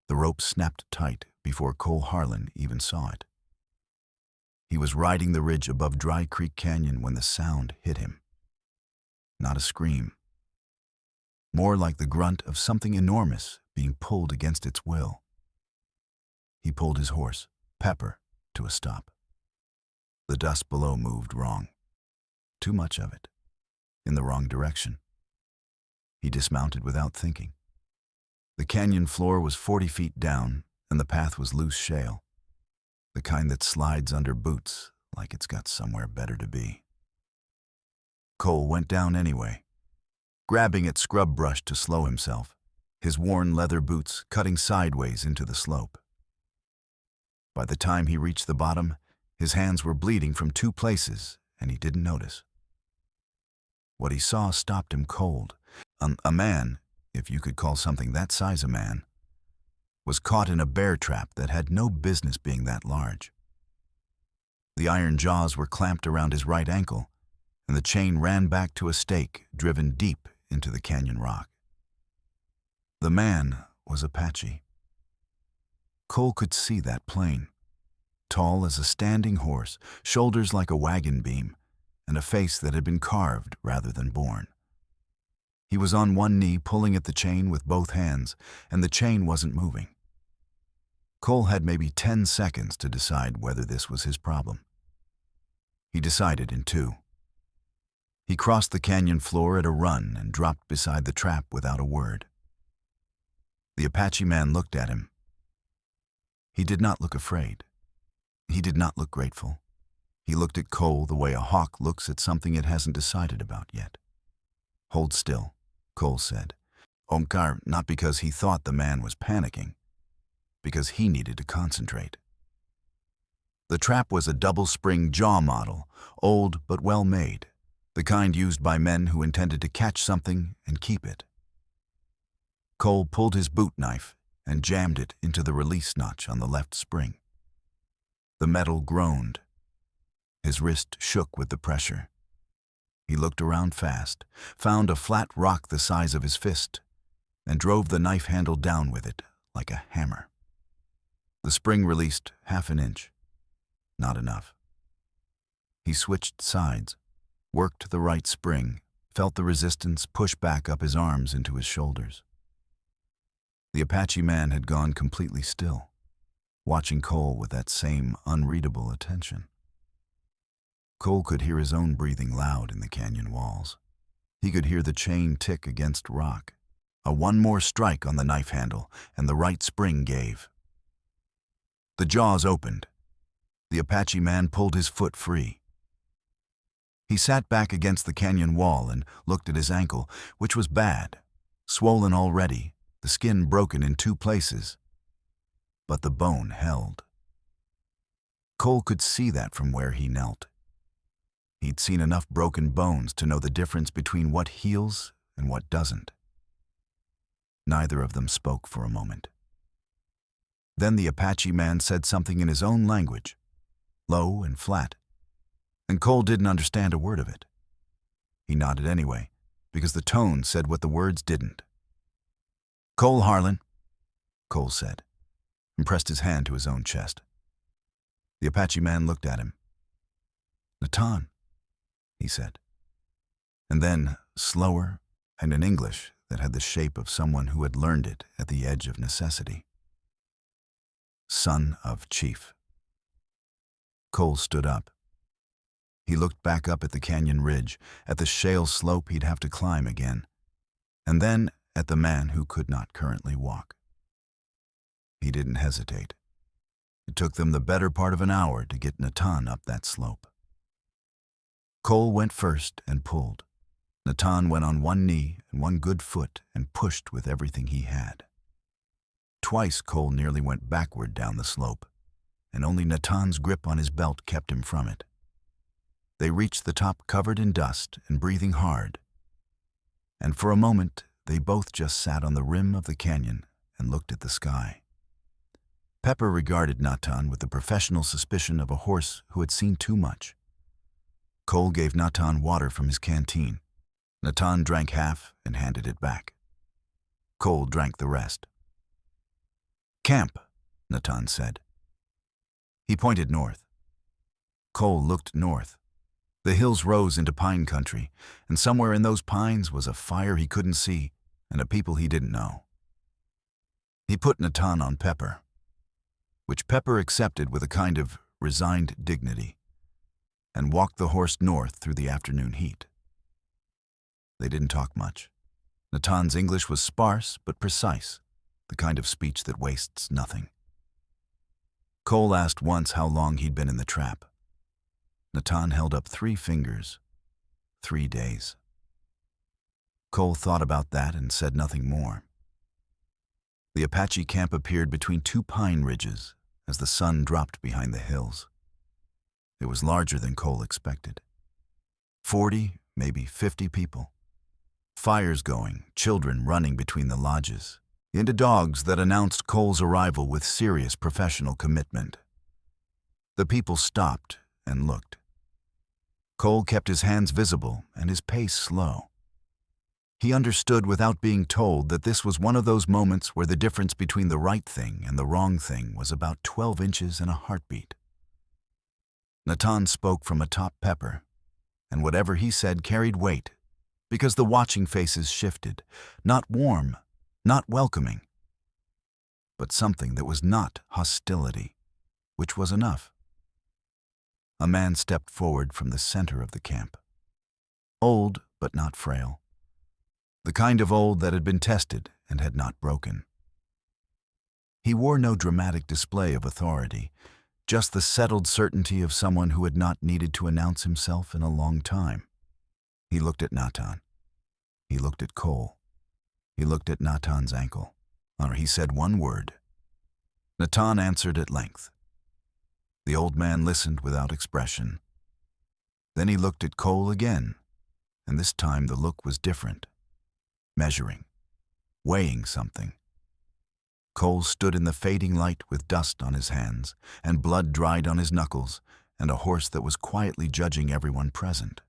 The rope snapped tight before Cole Harlan even saw it. He was riding the ridge above Dry Creek Canyon when the sound hit him. Not a scream. More like the grunt of something enormous being pulled against its will. He pulled his horse, Pepper, to a stop. The dust below moved wrong. Too much of it. In the wrong direction. He dismounted without thinking. The canyon floor was 40 feet down, and the path was loose shale. The kind that slides under boots like it's got somewhere better to be. Cole went down anyway, grabbing at scrub brush to slow himself, his worn leather boots cutting sideways into the slope. By the time he reached the bottom, his hands were bleeding from 2 places, and he didn't notice. What he saw stopped him cold. A man, if you could call something that size a man, was caught in a bear trap that had no business being that large. The iron jaws were clamped around his right ankle, and the chain ran back to a stake driven deep into the canyon rock. The man was Apache. Cole could see that plain. Tall as a standing horse, shoulders like a wagon beam, and a face that had been carved rather than born. He was on one knee pulling at the chain with both hands, and the chain wasn't moving. Cole had maybe 10 seconds to decide whether this was his problem. He decided in 2. He crossed the canyon floor at a run and dropped beside the trap without a word. The Apache man looked at him. He did not look afraid. He did not look grateful. He looked at Cole the way a hawk looks at something it hasn't decided about yet. "Hold still," Cole said. Omkar, not because he thought the man was panicking, because he needed to concentrate. The trap was a double-spring jaw model, old but well-made, the kind used by men who intended to catch something and keep it. Cole pulled his boot knife and jammed it into the release notch on the left spring. The metal groaned. His wrist shook with the pressure. He looked around fast, found a flat rock the size of his fist, and drove the knife handle down with it like a hammer. The spring released half an inch. Not enough. He switched sides, worked the right spring, felt the resistance push back up his arms into his shoulders. The Apache man had gone completely still, watching Cole with that same unreadable attention. Cole could hear his own breathing loud in the canyon walls. He could hear the chain tick against rock. One more strike on the knife handle, and the right spring gave. The jaws opened. The Apache man pulled his foot free. He sat back against the canyon wall and looked at his ankle, which was bad, swollen already, the skin broken in 2 places. But the bone held. Cole could see that from where he knelt. He'd seen enough broken bones to know the difference between what heals and what doesn't. Neither of them spoke for a moment. Then the Apache man said something in his own language, low and flat, and Cole didn't understand a word of it. He nodded anyway, because the tone said what the words didn't. "Cole Harlan," Cole said, and pressed his hand to his own chest. The Apache man looked at him. "Natan," he said. And then, slower, and in English that had the shape of someone who had learned it at the edge of necessity. "Son of Chief." Cole stood up. He looked back up at the canyon ridge, at the shale slope he'd have to climb again, and then at the man who could not currently walk. He didn't hesitate. It took them the better part of an hour to get Natan up that slope. Cole went first and pulled. Natan went on one knee and one good foot and pushed with everything he had. Twice Cole nearly went backward down the slope, and only Natan's grip on his belt kept him from it. They reached the top covered in dust and breathing hard, and for a moment they both just sat on the rim of the canyon and looked at the sky. Pepper regarded Natan with the professional suspicion of a horse who had seen too much. Cole gave Natan water from his canteen. Natan drank half and handed it back. Cole drank the rest. Camp, Natan said. He pointed north. Cole looked north. The hills rose into pine country, and somewhere in those pines was a fire he couldn't see and a people he didn't know. He put Natan on Pepper, which Pepper accepted with a kind of resigned dignity, and walked the horse north through the afternoon heat. They didn't talk much. Natan's English was sparse but precise, the kind of speech that wastes nothing. Cole asked once how long he'd been in the trap. Natan held up 3 fingers. 3 days. Cole thought about that and said nothing more. The Apache camp appeared between 2 pine ridges as the sun dropped behind the hills. It was larger than Cole expected. 40, maybe 50 people. Fires going, children running between the lodges, into dogs that announced Cole's arrival with serious professional commitment. The people stopped and looked. Cole kept his hands visible and his pace slow. He understood without being told that this was one of those moments where the difference between the right thing and the wrong thing was about 12 inches and a heartbeat. Natan spoke from atop Pepper, and whatever he said carried weight, because the watching faces shifted, not warm, not welcoming, but something that was not hostility, which was enough. A man stepped forward from the center of the camp. Old, but not frail. The kind of old that had been tested and had not broken. He wore no dramatic display of authority, just the settled certainty of someone who had not needed to announce himself in a long time. He looked at Natan. He looked at Cole. He looked at Natan's ankle. He said one word. Natan answered at length. The old man listened without expression. Then he looked at Cole again, and this time the look was different. Measuring, weighing something. Cole stood in the fading light with dust on his hands and blood dried on his knuckles and a horse that was quietly judging everyone present.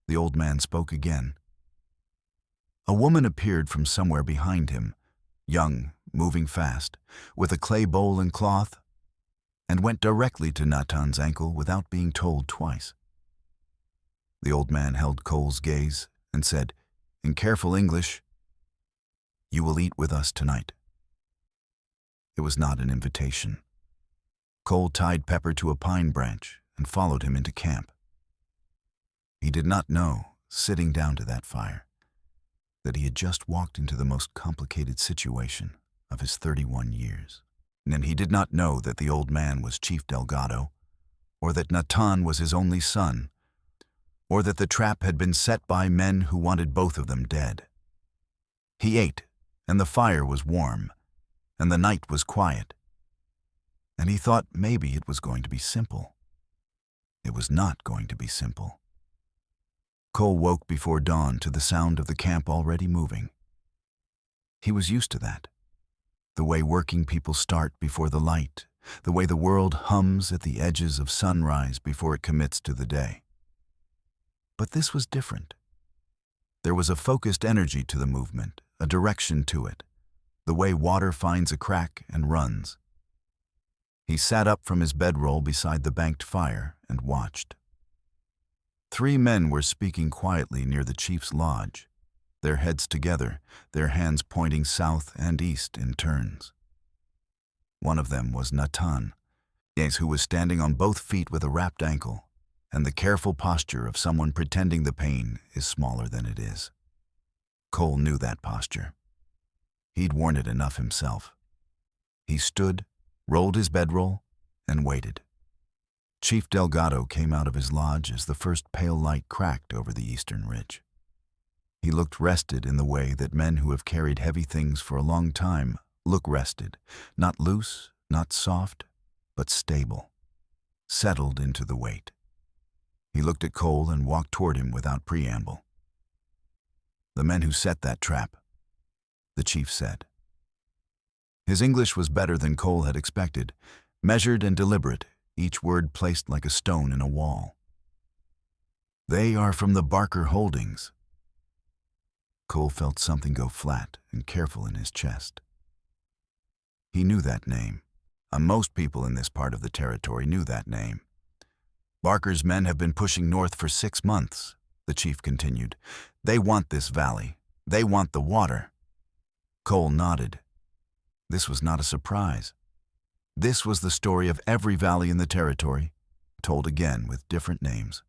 The old man spoke again. A woman appeared from somewhere behind him, young, moving fast, with a clay bowl and cloth, and went directly to Natan's ankle without being told twice. The old man held Cole's gaze and said, in careful English, "You will eat with us tonight." It was not an invitation. Cole tied Pepper to a pine branch and followed him into camp. He did not know, sitting down to that fire, that he had just walked into the most complicated situation of his 31 years. And he did not know that the old man was Chief Delgado, or that Natan was his only son, or that the trap had been set by men who wanted both of them dead. He ate, and the fire was warm, and the night was quiet. And he thought maybe it was going to be simple. It was not going to be simple. Cole woke before dawn to the sound of the camp already moving. He was used to that. The way working people start before the light, the way the world hums at the edges of sunrise before it commits to the day. But this was different. There was a focused energy to the movement, a direction to it, the way water finds a crack and runs. He sat up from his bedroll beside the banked fire and watched. 3 men were speaking quietly near the chief's lodge, their heads together, their hands pointing south and east in turns. One of them was Natan, who was standing on both feet with a wrapped ankle, and the careful posture of someone pretending the pain is smaller than it is. Cole knew that posture. He'd worn it enough himself. He stood, rolled his bedroll, and waited. Chief Delgado came out of his lodge as the first pale light cracked over the eastern ridge. He looked rested in the way that men who have carried heavy things for a long time look rested, not loose, not soft, but stable, settled into the weight. He looked at Cole and walked toward him without preamble. "The men who set that trap," the chief said. His English was better than Cole had expected, measured and deliberate, each word placed like a stone in a wall. "They are from the Barker Holdings." Cole felt something go flat and careful in his chest. He knew that name. Most people in this part of the territory knew that name. Barker's men have been pushing north for 6 months, the chief continued. They want this valley. They want the water. Cole nodded. This was not a surprise. This was the story of every valley in the territory, told again with different names.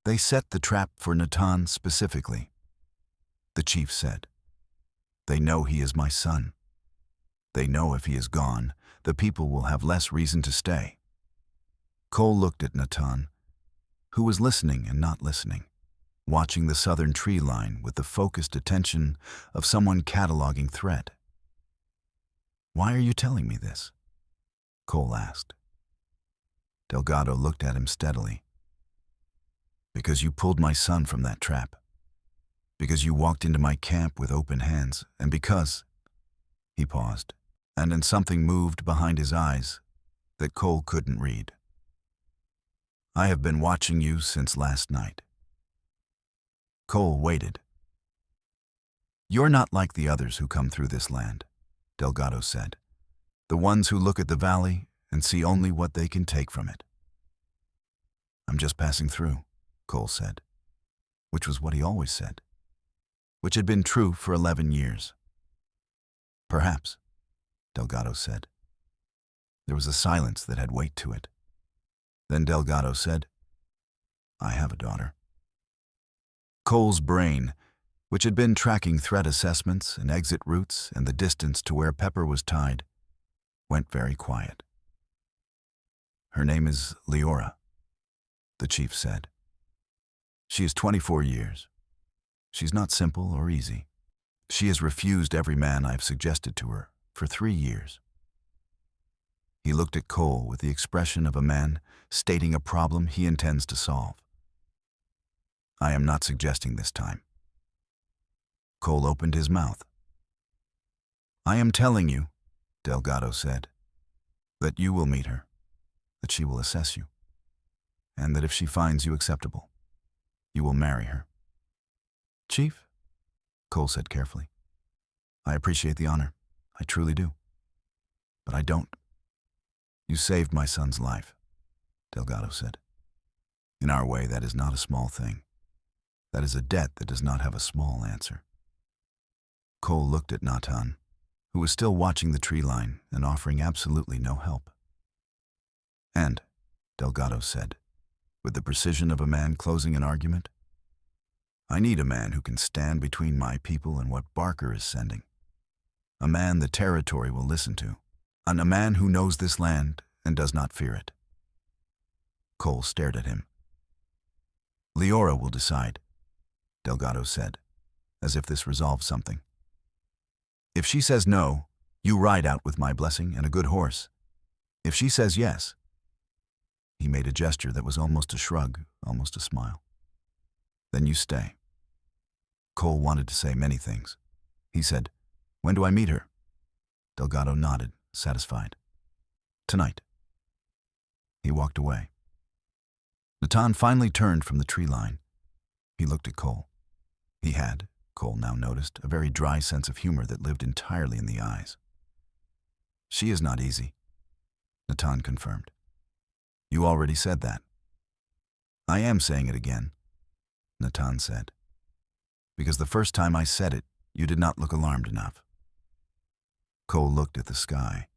They set the trap for Natan specifically. The chief said, "They know he is my son. They know if he is gone, the people will have less reason to stay." Cole looked at Natan, who was listening and not listening, watching the southern tree line with the focused attention of someone cataloging threat. "Why are you telling me this?" Cole asked. Delgado looked at him steadily. "Because you pulled my son from that trap. Because you walked into my camp with open hands, and because—" He paused, and then something moved behind his eyes that Cole couldn't read. "I have been watching you since last night." Cole waited. "You're not like the others who come through this land," Delgado said. "The ones who look at the valley and see only what they can take from it." "I'm just passing through," Cole said, which was what he always said, which had been true for 11 years. "Perhaps," Delgado said. There was a silence that had weight to it. Then Delgado said, "I have a daughter." Cole's brain, which had been tracking threat assessments and exit routes and the distance to where Pepper was tied, went very quiet. "Her name is Leora," the chief said. "She is 24 years. She's not simple or easy. She has refused every man I've suggested to her for 3 years." He looked at Cole with the expression of a man stating a problem he intends to solve. "I am not suggesting this time." Cole opened his mouth. "I am telling you," Delgado said, "that you will meet her, that she will assess you, and that if she finds you acceptable, you will marry her." "Chief," Cole said carefully, "I appreciate the honor. I truly do. But I don't." "You saved my son's life," Delgado said. "In our way, that is not a small thing. That is a debt that does not have a small answer." Cole looked at Natan, who was still watching the tree line and offering absolutely no help. "And," Delgado said, with the precision of a man closing an argument, "I need a man who can stand between my people and what Barker is sending. A man the territory will listen to, and a man who knows this land and does not fear it." Cole stared at him. "Leora will decide," Delgado said, as if this resolved something. "If she says no, you ride out with my blessing and a good horse. If she says yes—" He made a gesture that was almost a shrug, almost a smile. "Then you stay." Cole wanted to say many things. He said, "When do I meet her?" Delgado nodded, satisfied. "Tonight." He walked away. Natan finally turned from the tree line. He looked at Cole. He had, Cole now noticed, a very dry sense of humor that lived entirely in the eyes. "She is not easy," Natan confirmed. "You already said that." "I am saying it again," Natan said. "Because the first time I said it, you did not look alarmed enough." Cole looked at the sky.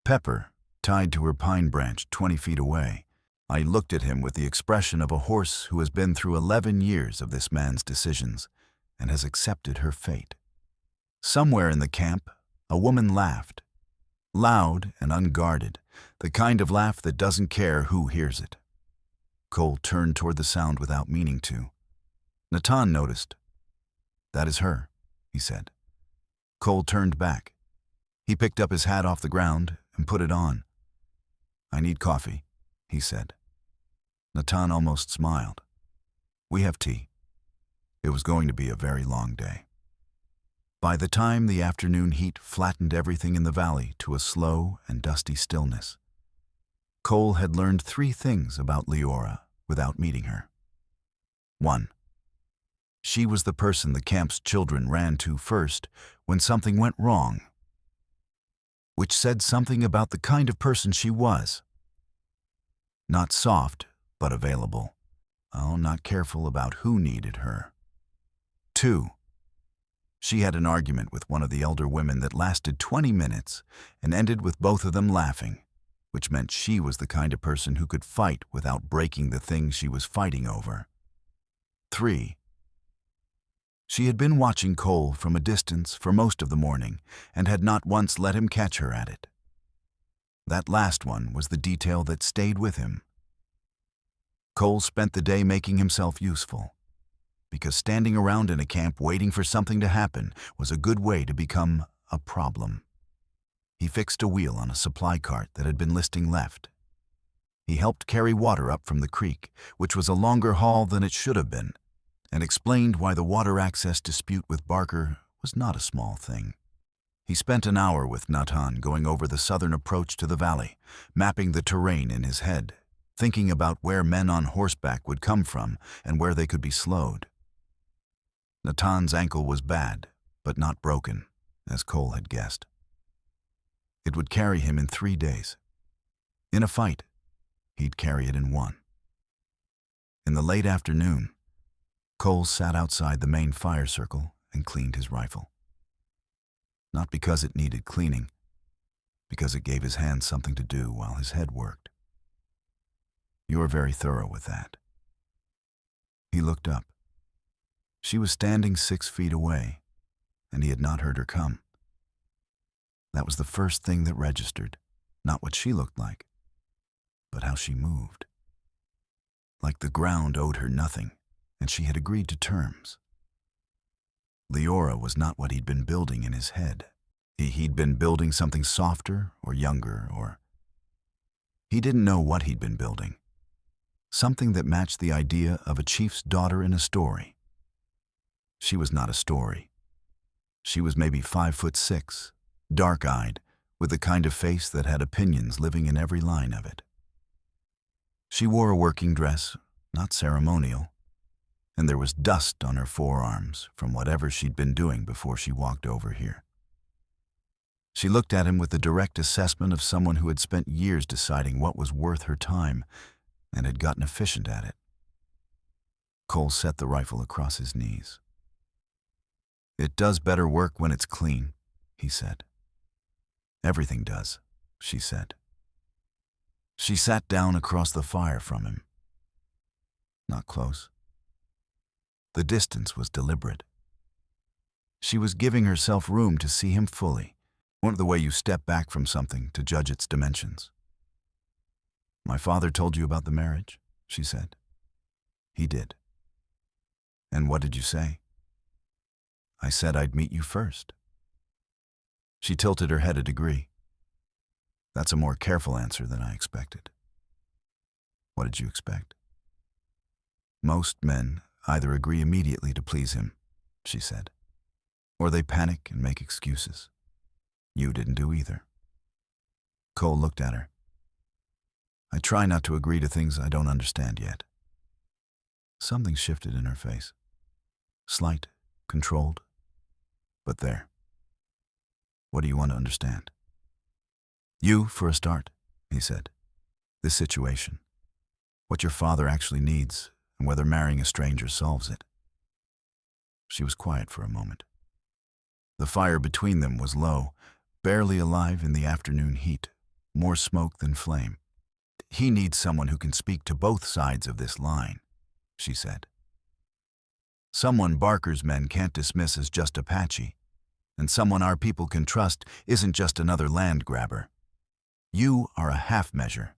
Pepper, tied to her pine branch 20 feet away, I looked at him with the expression of a horse who has been through 11 years of this man's decisions and has accepted her fate. Somewhere in the camp, a woman laughed, loud and unguarded, the kind of laugh that doesn't care who hears it. Cole turned toward the sound without meaning to. Natan noticed. "That is her," he said. Cole turned back. He picked up his hat off the ground and put it on. "I need coffee," he said. Natan almost smiled. "We have tea." It was going to be a very long day. By the time the afternoon heat flattened everything in the valley to a slow and dusty stillness, Cole had learned 3 things about Leora without meeting her. 1. She was the person the camp's children ran to first when something went wrong. which said something about the kind of person she was. Not soft, but available. Oh, not careful about who needed her. 2. She had an argument with one of the elder women that lasted 20 minutes and ended with both of them laughing, which meant she was the kind of person who could fight without breaking the thing she was fighting over. 3. She had been watching Cole from a distance for most of the morning and had not once let him catch her at it. That last one was the detail that stayed with him. Cole spent the day making himself useful, because standing around in a camp waiting for something to happen was a good way to become a problem. He fixed a wheel on a supply cart that had been listing left. He helped carry water up from the creek, which was a longer haul than it should have been, and explained why the water access dispute with Barker was not a small thing. He spent an hour with Natan going over the southern approach to the valley, mapping the terrain in his head, thinking about where men on horseback would come from and where they could be slowed. Natan's ankle was bad, but not broken, as Cole had guessed. It would carry him in 3 days. In a fight, he'd carry it in 1. In the late afternoon, Cole sat outside the main fire circle and cleaned his rifle. Not because it needed cleaning, because it gave his hands something to do while his head worked. "You are very thorough with that." He looked up. She was standing 6 feet away, and he had not heard her come. That was the first thing that registered, not what she looked like, but how she moved. Like the ground owed her nothing, and she had agreed to terms. Leora was not what he'd been building in his head. He'd been building something softer or younger, or... He didn't know what he'd been building. Something that matched the idea of a chief's daughter in a story. She was not a story. She was maybe 5'6", dark-eyed, with the kind of face that had opinions living in every line of it. She wore a working dress, not ceremonial, and there was dust on her forearms from whatever she'd been doing before she walked over here. She looked at him with the direct assessment of someone who had spent years deciding what was worth her time and had gotten efficient at it. Cole set the rifle across his knees. "It does better work when it's clean," he said. "Everything does," she said. She sat down across the fire from him. Not close. The distance was deliberate. She was giving herself room to see him fully, one of the way you step back from something to judge its dimensions. "My father told you about the marriage?" she said. "He did." "And what did you say?" "I said I'd meet you first." She tilted her head a degree. "That's a more careful answer than I expected." "What did you expect?" "Most men either agree immediately to please him," she said, "or they panic and make excuses. You didn't do either." Cole looked at her. "I try not to agree to things I don't understand yet." Something shifted in her face. Slight, controlled, but there. "What do you want to understand?" "You, for a start," he said. "This situation. What your father actually needs, and whether marrying a stranger solves it." She was quiet for a moment. The fire between them was low, barely alive in the afternoon heat, more smoke than flame. "He needs someone who can speak to both sides of this line," she said. "Someone Barker's men can't dismiss as just Apache, and someone our people can trust isn't just another land grabber. You are a half measure.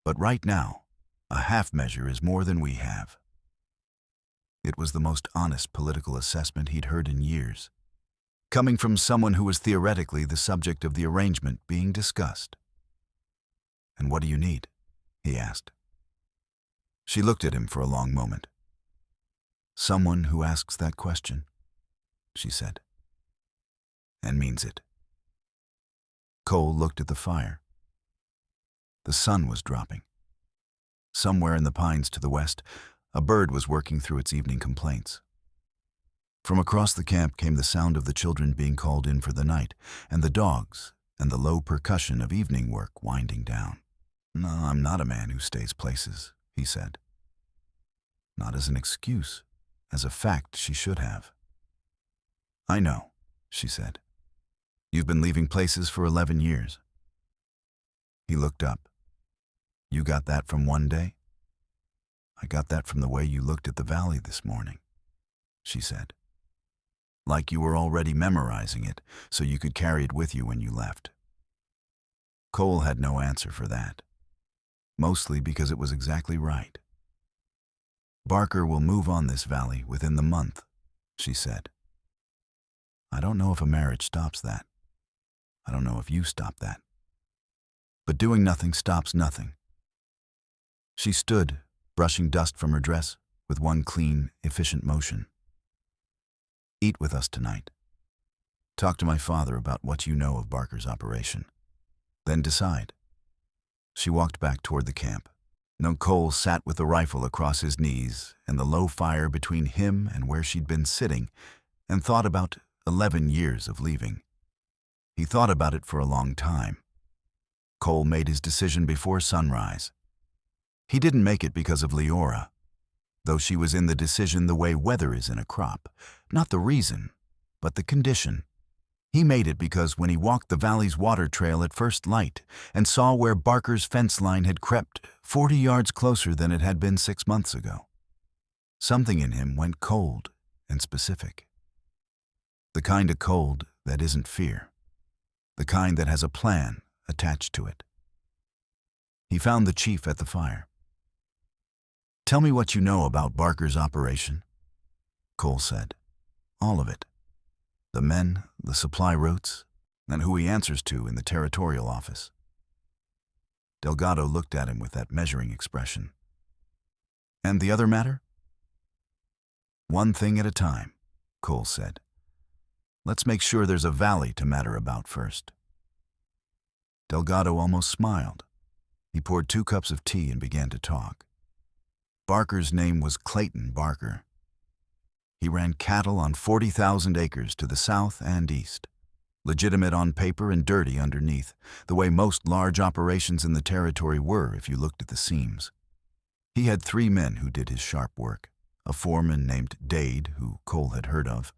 But right now, a half measure is more than we have." It was the most honest political assessment he'd heard in years, coming from someone who was theoretically the subject of the arrangement being discussed. "And what do you need?" he asked. She looked at him for a long moment. "Someone who asks that question," she said, "and means it." Cole looked at the fire. The sun was dropping. Somewhere in the pines to the west, a bird was working through its evening complaints. From across the camp came the sound of the children being called in for the night, and the dogs, and the low percussion of evening work winding down. "No, I'm not a man who stays places," he said. Not as an excuse, as a fact she should have. "I know," she said. "You've been leaving places for 11 years. He looked up. "You got that from one day?" "I got that from the way you looked at the valley this morning," she said. "Like you were already memorizing it, so you could carry it with you when you left." Cole had no answer for that, mostly because it was exactly right. "Barker will move on this valley within the month," she said. "I don't know if a marriage stops that. I don't know if you stop that. But doing nothing stops nothing." She stood, brushing dust from her dress with one clean, efficient motion. "Eat with us tonight. Talk to my father about what you know of Barker's operation. Then decide." She walked back toward the camp. No, Cole sat with the rifle across his knees and the low fire between him and where she'd been sitting, and thought about 11 years of leaving. He thought about it for a long time. Cole made his decision before sunrise. He didn't make it because of Leora, though she was in the decision the way weather is in a crop. Not the reason, but the condition. He made it because when he walked the valley's water trail at first light and saw where Barker's fence line had crept 40 yards closer than it had been 6 months ago, something in him went cold and specific. The kind of cold that isn't fear. The kind that has a plan attached to it. He found the chief at the fire. "Tell me what you know about Barker's operation," Cole said. "All of it. The men, the supply routes, and who he answers to in the territorial office." Delgado looked at him with that measuring expression. "And the other matter?" "One thing at a time," Cole said. "Let's make sure there's a valley to matter about first." Delgado almost smiled. He poured 2 cups of tea and began to talk. Barker's name was Clayton Barker. He ran cattle on 40,000 acres to the south and east, legitimate on paper and dirty underneath, the way most large operations in the territory were if you looked at the seams. He had 3 men who did his sharp work, a foreman named Dade, who Cole had heard of,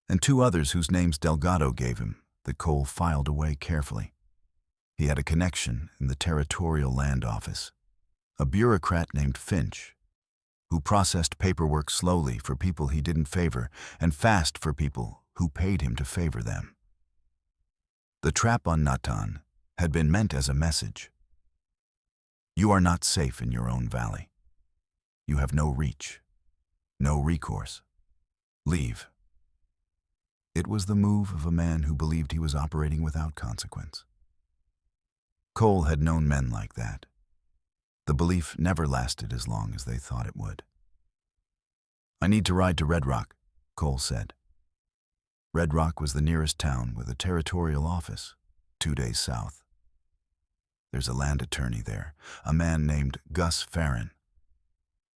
and 2 others whose names Delgado gave him that Cole filed away carefully. He had a connection in the territorial land office, a bureaucrat named Finch, who processed paperwork slowly for people he didn't favor and fast for people who paid him to favor them. The trap on Natan had been meant as a message. You are not safe in your own valley. You have no reach, no recourse. Leave. It was the move of a man who believed he was operating without consequence. Cole had known men like that. The belief never lasted as long as they thought it would. "I need to ride to Red Rock," Cole said. Red Rock was the nearest town with a territorial office, 2 days south. There's a land attorney there, a man named Gus Farron.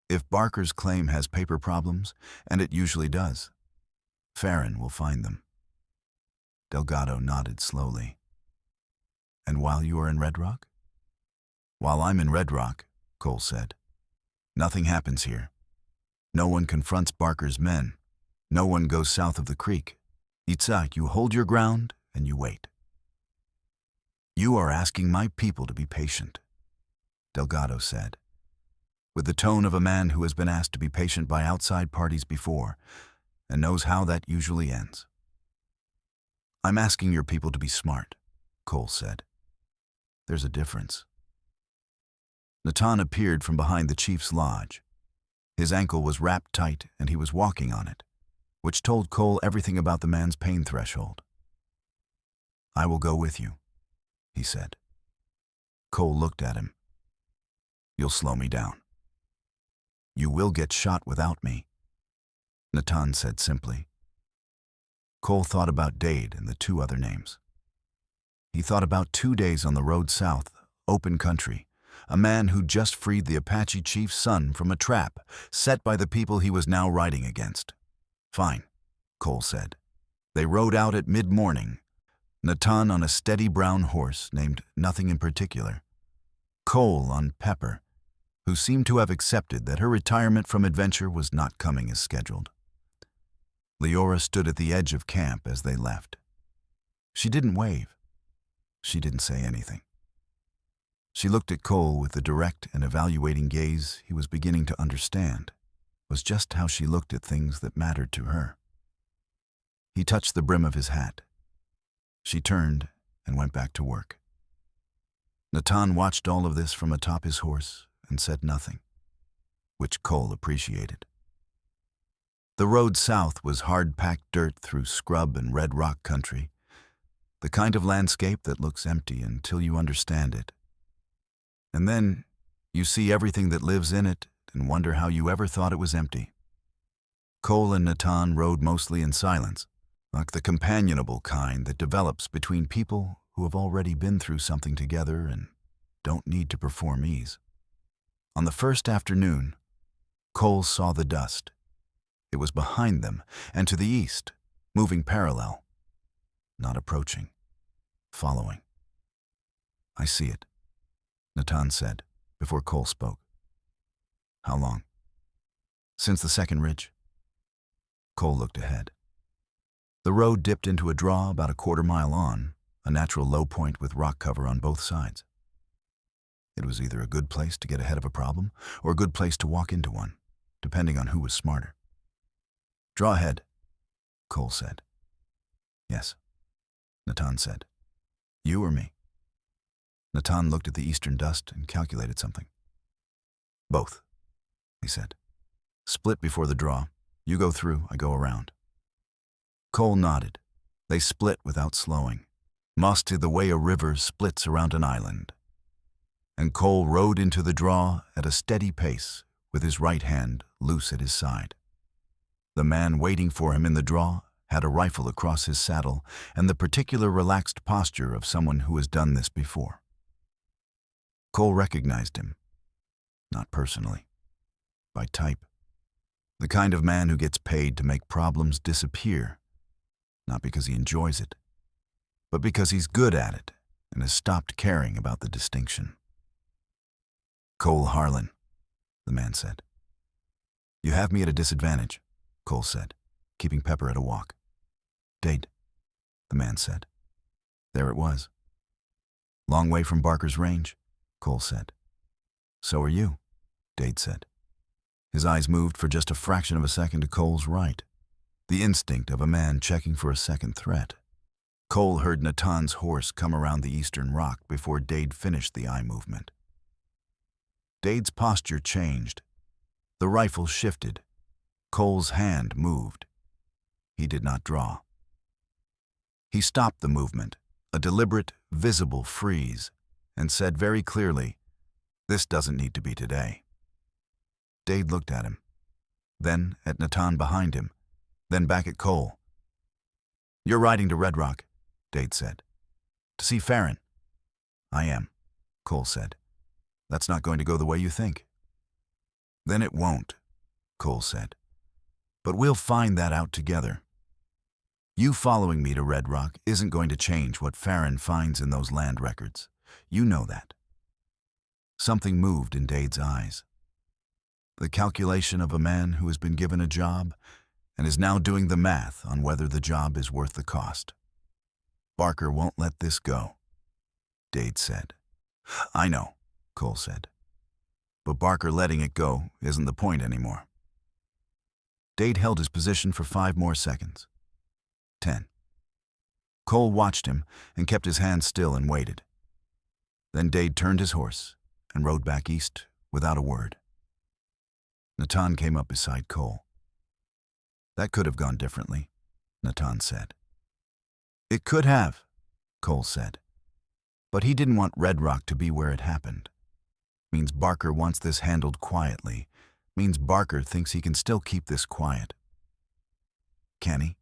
If Barker's claim has paper problems, and it usually does, Farron will find them. Delgado nodded slowly. "And while you are in Red Rock?" "While I'm in Red Rock," Cole said, "nothing happens here. No one confronts Barker's men. No one goes south of the creek. Itzhak, you hold your ground and you wait." "You are asking my people to be patient," Delgado said, with the tone of a man who has been asked to be patient by outside parties before and knows how that usually ends. "I'm asking your people to be smart," Cole said. "There's a difference." Natan appeared from behind the chief's lodge. His ankle was wrapped tight and he was walking on it, which told Cole everything about the man's pain threshold. "I will go with you," he said. Cole looked at him. "You'll slow me down." "You will get shot without me," Natan said simply. Cole thought about Dade and the 2 other names. He thought about 2 days on the road south, open country, a man who'd just freed the Apache chief's son from a trap set by the people he was now riding against. "Fine," Cole said. They rode out at mid-morning, Natan on a steady brown horse named Nothing in Particular, Cole on Pepper, who seemed to have accepted that her retirement from adventure was not coming as scheduled. Leora stood at the edge of camp as they left. She didn't wave. She didn't say anything. She looked at Cole with the direct and evaluating gaze he was beginning to understand was just how she looked at things that mattered to her. He touched the brim of his hat. She turned and went back to work. Natan watched all of this from atop his horse and said nothing, which Cole appreciated. The road south was hard-packed dirt through scrub and red rock country, the kind of landscape that looks empty until you understand it. And then you see everything that lives in it and wonder how you ever thought it was empty. Cole and Natan rode mostly in silence, like the companionable kind that develops between people who have already been through something together and don't need to perform ease. On the first afternoon, Cole saw the dust. It was behind them and to the east, moving parallel, not approaching, following. "I see it," Natan said, before Cole spoke. "How long?" "Since the second ridge." Cole looked ahead. The road dipped into a draw about a quarter-mile on, a natural low point with rock cover on both sides. It was either a good place to get ahead of a problem or a good place to walk into one, depending on who was smarter. "Draw ahead," Cole said. "Yes," Natan said. "You or me?" Natan looked at the eastern dust and calculated something. "Both," he said. "Split before the draw. You go through, I go around." Cole nodded. They split without slowing, much the way a river splits around an island. And Cole rode into the draw at a steady pace, with his right hand loose at his side. The man waiting for him in the draw had a rifle across his saddle and the particular relaxed posture of someone who has done this before. Cole recognized him, not personally, by type. The kind of man who gets paid to make problems disappear, not because he enjoys it, but because he's good at it and has stopped caring about the distinction. "Cole Harlan," the man said. "You have me at a disadvantage," Cole said, keeping Pepper at a walk. "Dade," the man said. There it was. "Long way from Barker's range," Cole said. "So are you," Dade said. His eyes moved for just a fraction of a second to Cole's right, the instinct of a man checking for a second threat. Cole heard Natan's horse come around the eastern rock before Dade finished the eye movement. Dade's posture changed. The rifle shifted. Cole's hand moved. He did not draw. He stopped the movement, a deliberate, visible freeze, and said very clearly, "This doesn't need to be today." Dade looked at him, then at Natan behind him, then back at Cole. "You're riding to Red Rock," Dade said. "To see Farron." "I am," Cole said. "That's not going to go the way you think." "Then it won't," Cole said. "But we'll find that out together. You following me to Red Rock isn't going to change what Farron finds in those land records. You know that." Something moved in Dade's eyes. The calculation of a man who has been given a job and is now doing the math on whether the job is worth the cost. "Barker won't let this go," Dade said. "I know," Cole said. "But Barker letting it go isn't the point anymore." Dade held his position for 5 more seconds. 10. Cole watched him and kept his hand still and waited. Then Dade turned his horse and rode back east without a word. Natan came up beside Cole. "That could have gone differently," Natan said. "It could have," Cole said. "But he didn't want Red Rock to be where it happened. Means Barker wants this handled quietly. Means Barker thinks he can still keep this quiet." "Can he?"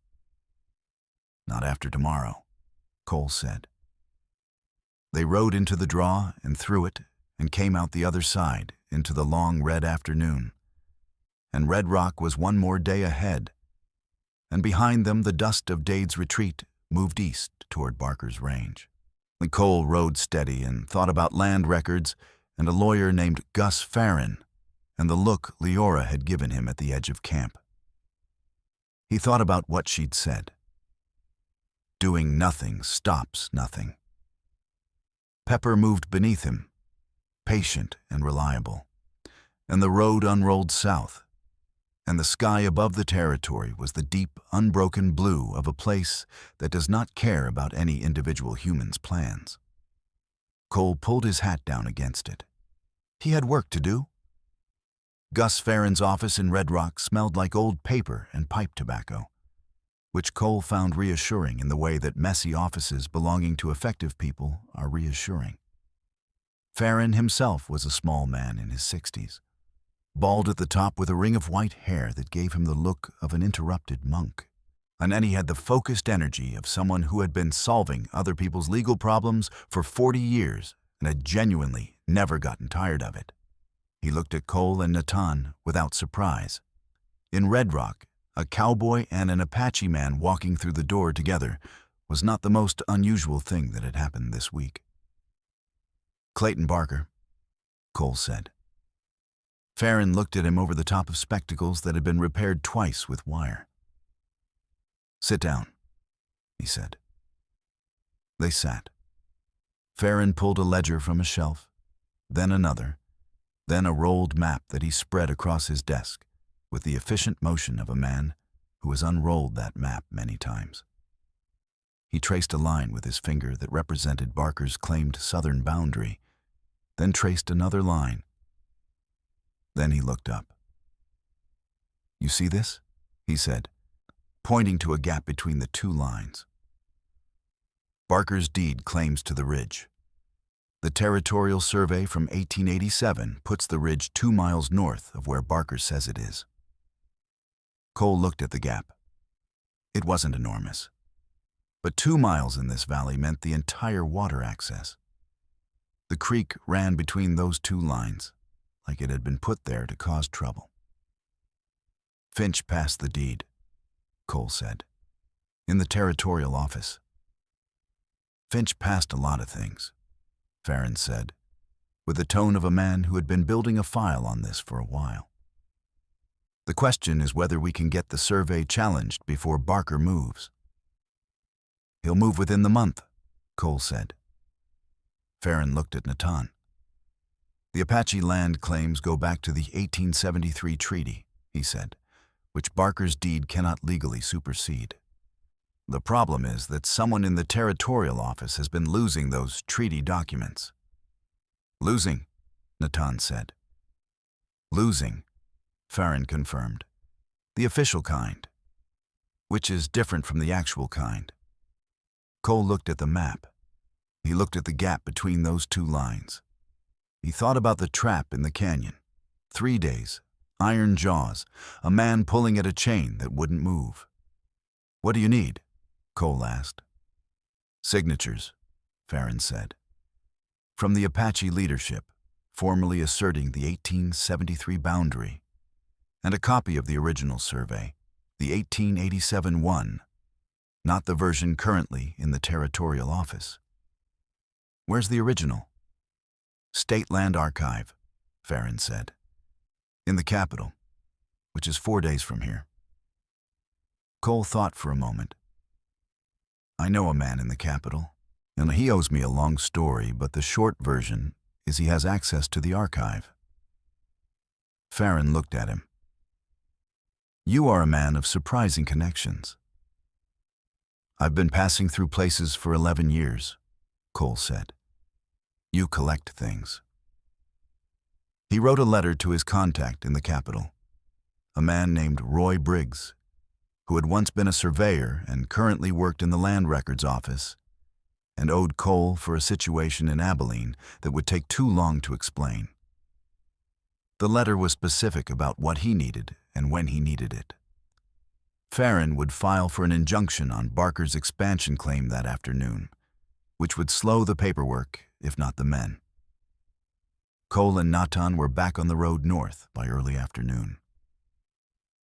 "Not after tomorrow," Cole said. They rode into the draw and through it and came out the other side into the long red afternoon. And Red Rock was one more day ahead, and behind them the dust of Dade's retreat moved east toward Barker's range. Cole rode steady and thought about land records and a lawyer named Gus Farron and the look Leora had given him at the edge of camp. He thought about what she'd said. Doing nothing stops nothing. Pepper moved beneath him, patient and reliable, and the road unrolled south, and the sky above the territory was the deep, unbroken blue of a place that does not care about any individual human's plans. Cole pulled his hat down against it. He had work to do. Gus Farron's office in Red Rock smelled like old paper and pipe tobacco, which Cole found reassuring in the way that messy offices belonging to effective people are reassuring. Farron himself was a small man in his 60s, bald at the top with a ring of white hair that gave him the look of an interrupted monk. And then he had the focused energy of someone who had been solving other people's legal problems for 40 years and had genuinely never gotten tired of it. He looked at Cole and Natan without surprise. In Red Rock, a cowboy and an Apache man walking through the door together was not the most unusual thing that had happened this week. "Clayton Barker," Cole said. Farron looked at him over the top of spectacles that had been repaired twice with wire. "Sit down," he said. They sat. Farron pulled a ledger from a shelf, then another, then a rolled map that he spread across his desk with the efficient motion of a man who has unrolled that map many times. He traced a line with his finger that represented Barker's claimed southern boundary, then traced another line. Then he looked up. "You see this?" he said, pointing to a gap between the two lines. "Barker's deed claims to the ridge. The territorial survey from 1887 puts the ridge 2 miles north of where Barker says it is." Cole looked at the gap. It wasn't enormous, but 2 miles in this valley meant the entire water access. The creek ran between those two lines, like it had been put there to cause trouble. "Finch passed the deed," Cole said, "in the territorial office." "Finch passed a lot of things," Farron said, with the tone of a man who had been building a file on this for a while. "The question is whether we can get the survey challenged before Barker moves." "He'll move within the month," Cole said. Farron looked at Natan. "The Apache land claims go back to the 1873 treaty," he said, "which Barker's deed cannot legally supersede. The problem is that someone in the territorial office has been losing those treaty documents." "Losing," Natan said. "Losing," Farron confirmed. "The official kind, which is different from the actual kind." Cole looked at the map. He looked at the gap between those two lines. He thought about the trap in the canyon. 3 days, iron jaws, a man pulling at a chain that wouldn't move. "What do you need?" Cole asked. "Signatures," Farron said. "From the Apache leadership, formally asserting the 1873 boundary, and a copy of the original survey, the 1887-1, not the version currently in the territorial office." "Where's the original?" "State Land Archive," Farron said. "In the capital, which is 4 days from here." Cole thought for a moment. "I know a man in the capital, and he owes me a long story, but the short version is he has access to the archive." Farron looked at him. "You are a man of surprising connections." "I've been passing through places for 11 years, Cole said. "You collect things." He wrote a letter to his contact in the capital, a man named Roy Briggs, who had once been a surveyor and currently worked in the land records office, and owed Cole for a situation in Abilene that would take too long to explain. The letter was specific about what he needed and when he needed it. Farron would file for an injunction on Barker's expansion claim that afternoon, which would slow the paperwork, if not the men. Cole and Natan were back on the road north by early afternoon.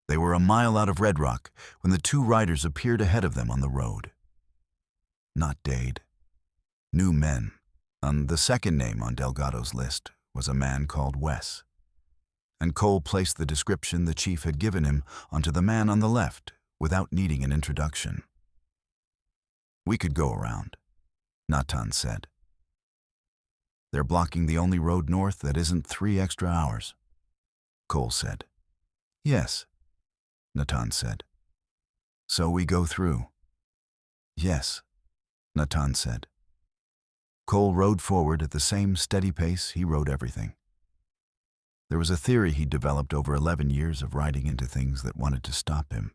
They were a mile out of Red Rock when the two riders appeared ahead of them on the road. not Dade. New men. And the second name on Delgado's list was a man called Wes. And Cole placed the description the chief had given him onto the man on the left without needing an introduction. "We could go around," Natan said. "They're blocking the only road north that isn't 3 extra hours," Cole said. "Yes," Natan said. "So we go through." "Yes," Natan said. Cole rode forward at the same steady pace he rode everything. There was a theory he'd developed over 11 years of riding into things that wanted to stop him,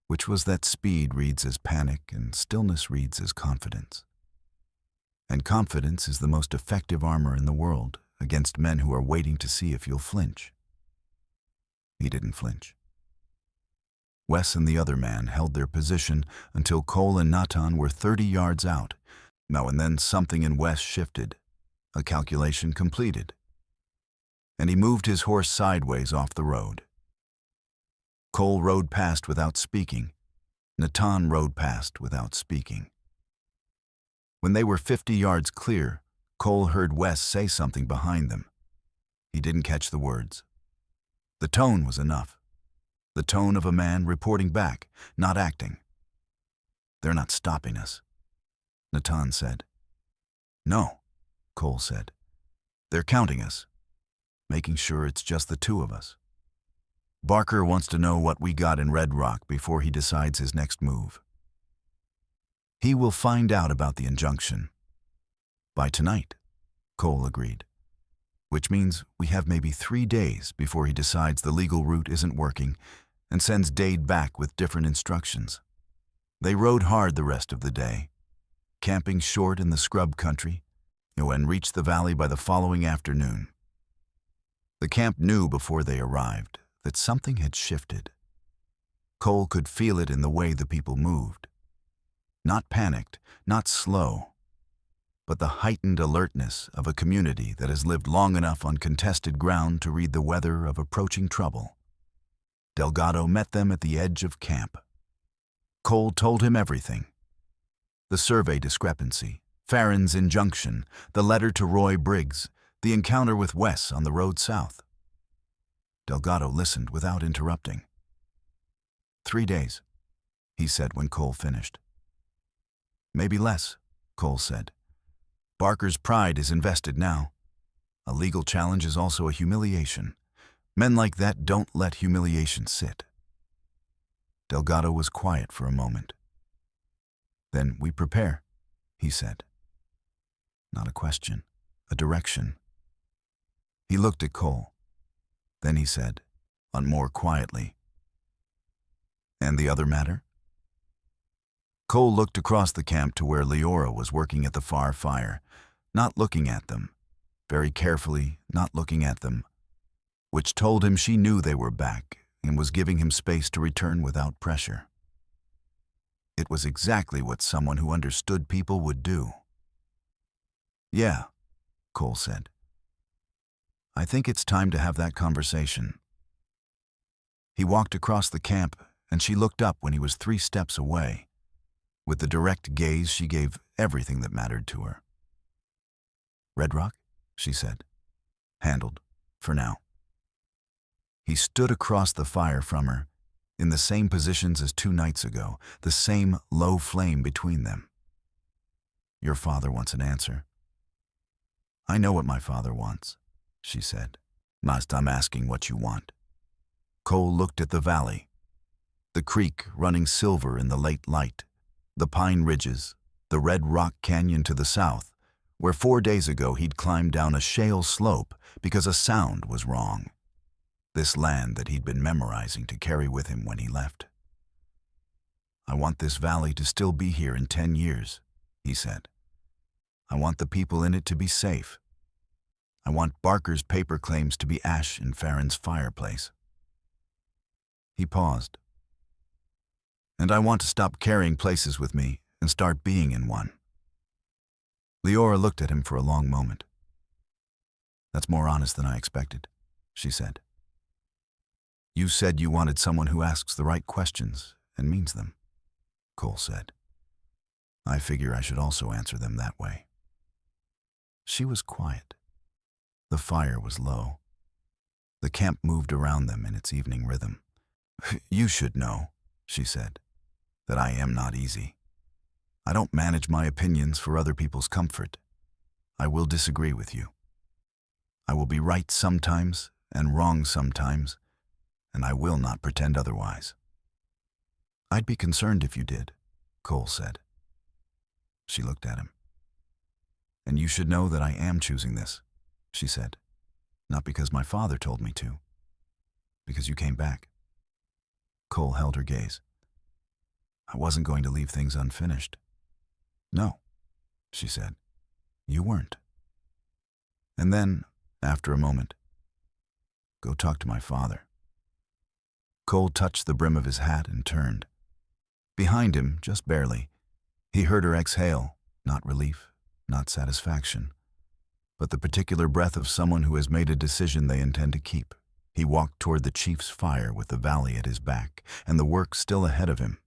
which was that speed reads as panic and stillness reads as confidence. And confidence is the most effective armor in the world against men who are waiting to see if you'll flinch. He didn't flinch. Wes and the other man held their position until Cole and Natan were 30 yards out. Now and then something in Wes shifted, a calculation completed, and he moved his horse sideways off the road. Cole rode past without speaking. Natan rode past without speaking. When they were 50 yards clear, Cole heard Wes say something behind them. He didn't catch the words. The tone was enough. The tone of a man reporting back, not acting. "They're not stopping us," Natan said. "No," Cole said. "They're counting us, making sure it's just the two of us. Barker wants to know what we got in Red Rock before he decides his next move. He will find out about the injunction by tonight," Cole agreed, "which means we have maybe 3 days before he decides the legal route isn't working and sends Dade back with different instructions." They rode hard the rest of the day, camping short in the scrub country, and reached the valley by the following afternoon. The camp knew before they arrived that something had shifted. Cole could feel it in the way the people moved. Not panicked, not slow, but the heightened alertness of a community that has lived long enough on contested ground to read the weather of approaching trouble. Delgado met them at the edge of camp. Cole told him everything. The survey discrepancy, Farron's injunction, the letter to Roy Briggs, the encounter with Wes on the road south. Delgado listened without interrupting. 3 days, he said when Cole finished. "Maybe less," Cole said. "Barker's pride is invested now. A legal challenge is also a humiliation. Men like that don't let humiliation sit." Delgado was quiet for a moment. "Then we prepare," he said. Not a question, a direction. He looked at Cole. Then he said, more quietly, "And the other matter?" Cole looked across the camp to where Leora was working at the far fire, not looking at them, very carefully not looking at them, which told him she knew they were back and was giving him space to return without pressure. It was exactly what someone who understood people would do. "Yeah," Cole said. "I think it's time to have that conversation." He walked across the camp, and she looked up when he was 3 steps away. With the direct gaze she gave everything that mattered to her. "Red Rock?" she said. "Handled, for now." He stood across the fire from her, in the same positions as 2 nights ago, the same low flame between them. "Your father wants an answer." "I know what my father wants," she said. "Must I'm asking what you want." Cole looked at the valley, the creek running silver in the late light, the pine ridges, the red rock canyon to the south, where 4 days ago he'd climbed down a shale slope because a sound was wrong. This land that he'd been memorizing to carry with him when he left. "I want this valley to still be here in 10 years, he said. "I want the people in it to be safe. I want Barker's paper claims to be ash in Farron's fireplace." He paused. "And I want to stop carrying places with me and start being in one." Leora looked at him for a long moment. "That's more honest than I expected," she said. "You said you wanted someone who asks the right questions and means them," Cole said. I figure I should also answer them that way. She was quiet. The fire was low. The camp moved around them in its evening rhythm. You should know, she said, that I am not easy. I don't manage my opinions for other people's comfort. I will disagree with you. I will be right sometimes and wrong sometimes, and I will not pretend otherwise. I'd be concerned if you did, Cole said. She looked at him. And you should know that I am choosing this, she said. Not because my father told me to. Because you came back. Cole held her gaze. I wasn't going to leave things unfinished. No, she said. You weren't. And then, after a moment, go talk to my father. Cole touched the brim of his hat and turned. Behind him, just barely, he heard her exhale, not relief, not satisfaction, but the particular breath of someone who has made a decision they intend to keep. He walked toward the chief's fire with the valley at his back and the work still ahead of him.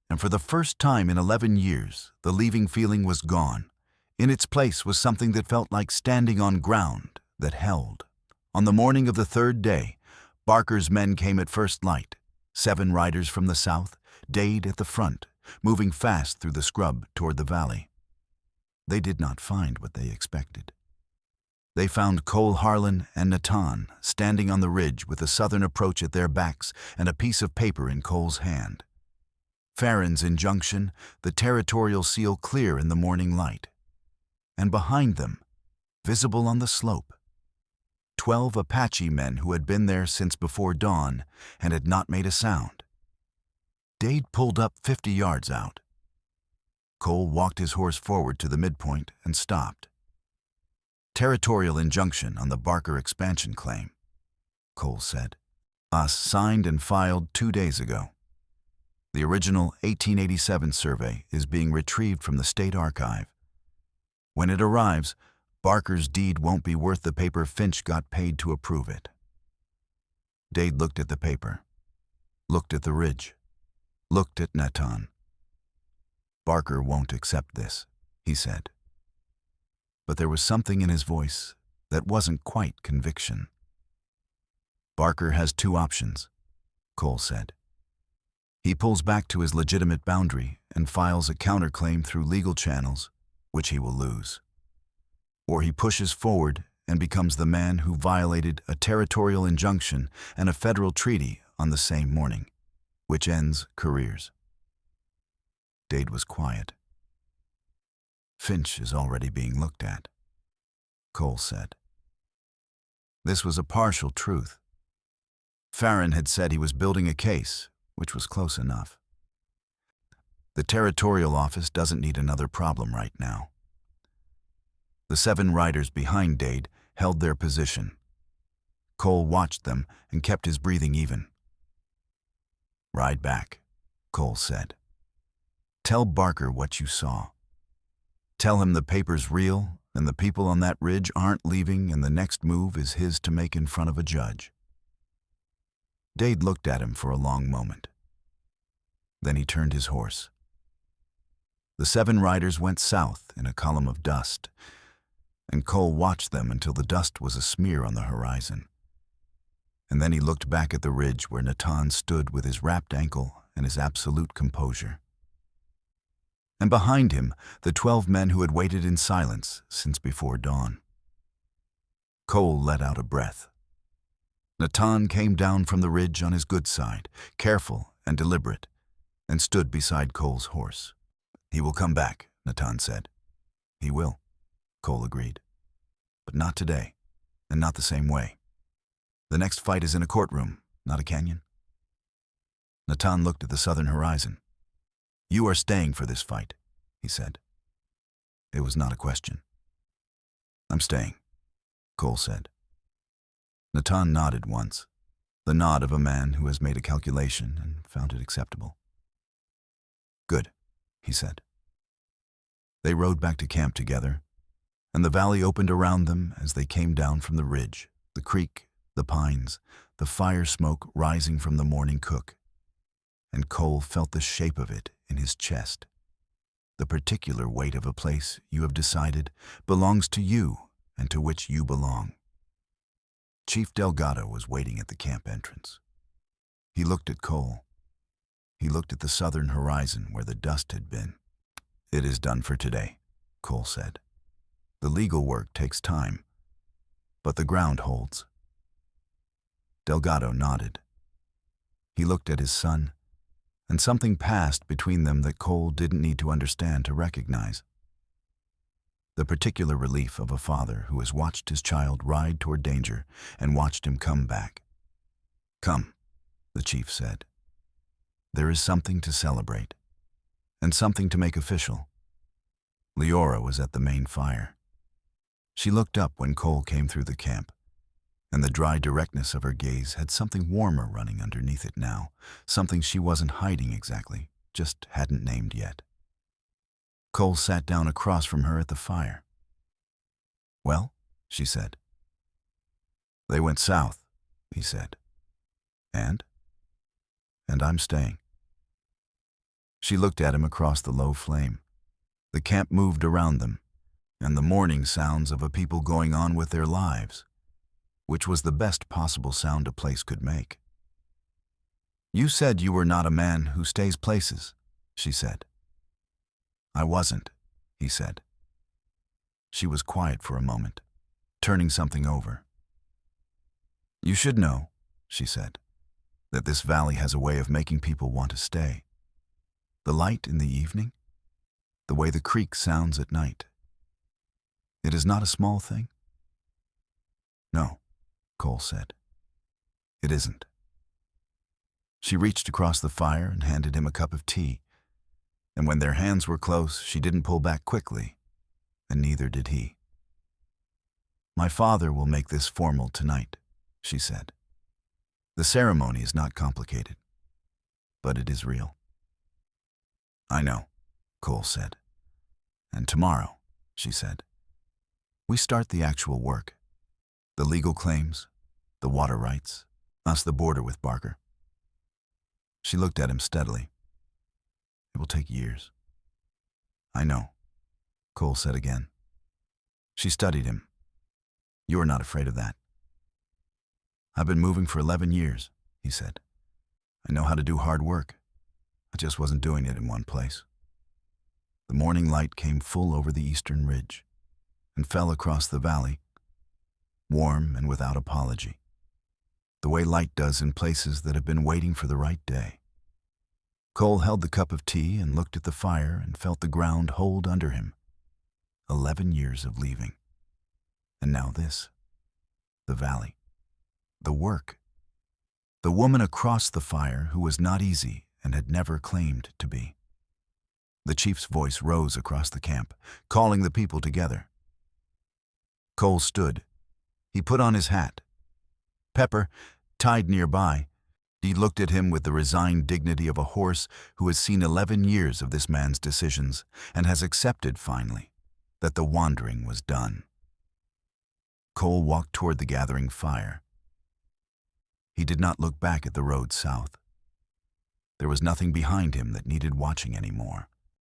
And for the first time in 11 years, the leaving feeling was gone. In its place was something that felt like standing on ground that held. On the morning of the third day, Barker's men came at first light, 7 riders from the south, Dade at the front, moving fast through the scrub toward the valley. They did not find what they expected. They found Cole Harlan and Natan standing on the ridge with the southern approach at their backs and a piece of paper in Cole's hand. Farron's injunction, the territorial seal clear in the morning light. And behind them, visible on the slope, 12 Apache men who had been there since before dawn and had not made a sound. Dade pulled up 50 yards out. Cole walked his horse forward to the midpoint and stopped. Territorial injunction on the Barker expansion claim, Cole said. Us signed and filed 2 days ago. The original 1887 survey is being retrieved from the state archive. When it arrives, Barker's deed won't be worth the paper Finch got paid to approve it. Dade looked at the paper, looked at the ridge, looked at Natan. Barker won't accept this, he said. But there was something in his voice that wasn't quite conviction. Barker has 2 options, Cole said. He pulls back to his legitimate boundary and files a counterclaim through legal channels, which he will lose. Or he pushes forward and becomes the man who violated a territorial injunction and a federal treaty on the same morning, which ends careers. Dade was quiet. Finch is already being looked at, Cole said. This was a partial truth. Farron had said he was building a case, which was close enough. The territorial office doesn't need another problem right now. The 7 riders behind Dade held their position. Cole watched them and kept his breathing even. Ride back, Cole said. Tell Barker what you saw. Tell him the paper's real and the people on that ridge aren't leaving and the next move is his to make in front of a judge. Dade looked at him for a long moment. Then he turned his horse. The 7 riders went south in a column of dust, and Cole watched them until the dust was a smear on the horizon. And then he looked back at the ridge where Natan stood with his wrapped ankle and his absolute composure. And behind him, the 12 men who had waited in silence since before dawn. Cole let out a breath. Natan came down from the ridge on his good side, careful and deliberate, and stood beside Cole's horse. He will come back, Natan said. He will, Cole agreed. But not today, and not the same way. The next fight is in a courtroom, not a canyon. Natan looked at the southern horizon. You are staying for this fight, he said. It was not a question. I'm staying, Cole said. Natan nodded once, the nod of a man who has made a calculation and found it acceptable. Good, he said. They rode back to camp together, and the valley opened around them as they came down from the ridge, the creek, the pines, the fire smoke rising from the morning cook. And Cole felt the shape of it in his chest. the particular weight of a place you have decided belongs to you and to which you belong. Chief Delgado was waiting at the camp entrance. He looked at Cole. He looked at the southern horizon where the dust had been. "It is done for today," Cole said. "The legal work takes time, but the ground holds." Delgado nodded. He looked at his son, and something passed between them that Cole didn't need to understand to recognize. The particular relief of a father who has watched his child ride toward danger and watched him come back. "Come," the chief said. "There is something to celebrate, and something to make official." Leora was at the main fire. She looked up when Cole came through the camp, and the dry directness of her gaze had something warmer running underneath it now, something she wasn't hiding exactly, just hadn't named yet. Cole sat down across from her at the fire. "Well," she said. "They went south," he said. "And?" "And I'm staying." She looked at him across the low flame. The camp moved around them, and the morning sounds of a people going on with their lives, which was the best possible sound a place could make. "You said you were not a man who stays places," she said. "I wasn't," he said. She was quiet for a moment, turning something over. "You should know," she said, "that this valley has a way of making people want to stay. The light in the evening, the way the creek sounds at night. It is not a small thing." "No," Cole said. "It isn't." She reached across the fire and handed him a cup of tea, and when their hands were close, she didn't pull back quickly, and neither did he. "My father will make this formal tonight," she said. "The ceremony is not complicated, but it is real." "I know," Cole said. "And tomorrow," she said, "we start the actual work. The legal claims, the water rights, us the border with Barker." She looked at him steadily. "It will take years." "I know," Cole said again. She studied him. "You are not afraid of that." "I've been moving for 11 years, he said. "I know how to do hard work. I just wasn't doing it in one place." The morning light came full over the eastern ridge and fell across the valley, warm and without apology, the way light does in places that have been waiting for the right day. Cole held the cup of tea and looked at the fire and felt the ground hold under him. 11 years of leaving. And now this. The valley. The work. The woman across the fire who was not easy and had never claimed to be. The chief's voice rose across the camp, calling the people together. Cole stood. He put on his hat. Pepper, tied nearby, he looked at him with the resigned dignity of a horse who has seen 11 years of this man's decisions and has accepted, finally, that the wandering was done. Cole walked toward the gathering fire. He did not look back at the road south. There was nothing behind him that needed watching anymore.